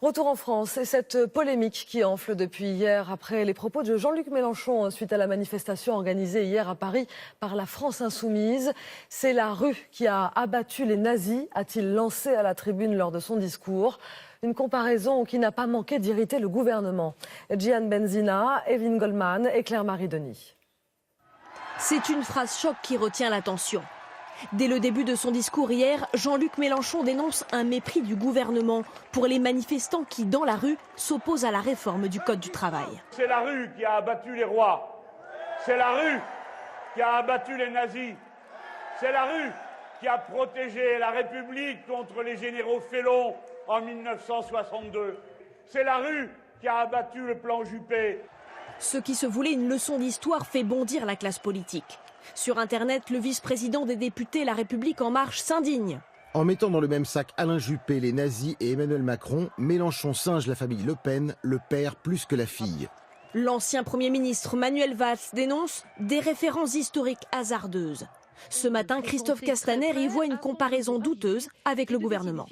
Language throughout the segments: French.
Retour en France et cette polémique qui enfle depuis hier après les propos de Jean-Luc Mélenchon suite à la manifestation organisée hier à Paris par la France Insoumise. C'est la rue qui a abattu les nazis, a-t-il lancé à la tribune lors de son discours. Une comparaison qui n'a pas manqué d'irriter le gouvernement. Gian Benzina, Evelyne Goldman et Claire-Marie Denis. C'est une phrase choc qui retient l'attention. Dès le début de son discours hier, Jean-Luc Mélenchon dénonce un mépris du gouvernement pour les manifestants qui, dans la rue, s'opposent à la réforme du Code du travail. C'est la rue qui a abattu les rois. C'est la rue qui a abattu les nazis. C'est la rue qui a protégé la République contre les généraux félons en 1962. C'est la rue qui a abattu le plan Juppé. Ce qui se voulait une leçon d'histoire fait bondir la classe politique. Sur Internet, le vice-président des députés La République En Marche s'indigne. En mettant dans le même sac Alain Juppé, les nazis et Emmanuel Macron, Mélenchon singe la famille Le Pen, le père plus que la fille. L'ancien Premier ministre Manuel Valls dénonce des références historiques hasardeuses. Ce matin, Christophe Castaner y voit une comparaison douteuse avec le gouvernement.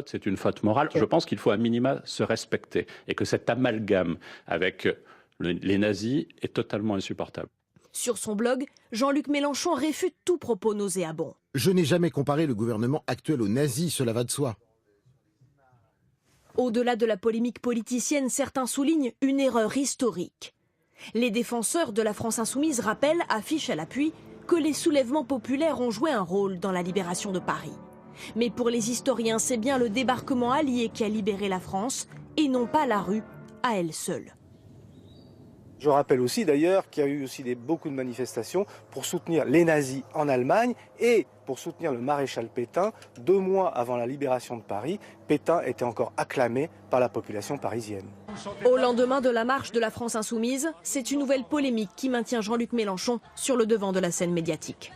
C'est une faute morale. Je pense qu'il faut à minima se respecter et que cet amalgame avec les nazis est totalement insupportable. Sur son blog, Jean-Luc Mélenchon réfute tout propos nauséabond. Je n'ai jamais comparé le gouvernement actuel aux nazis, cela va de soi. Au-delà de la polémique politicienne, certains soulignent une erreur historique. Les défenseurs de la France Insoumise rappellent, affichent à l'appui, que les soulèvements populaires ont joué un rôle dans la libération de Paris. Mais pour les historiens, c'est bien le débarquement allié qui a libéré la France, et non pas la rue à elle seule. Je rappelle aussi d'ailleurs qu'il y a eu aussi beaucoup de manifestations pour soutenir les nazis en Allemagne et pour soutenir le maréchal Pétain. 2 mois avant la libération de Paris, Pétain était encore acclamé par la population parisienne. Au lendemain de la marche de la France Insoumise, c'est une nouvelle polémique qui maintient Jean-Luc Mélenchon sur le devant de la scène médiatique.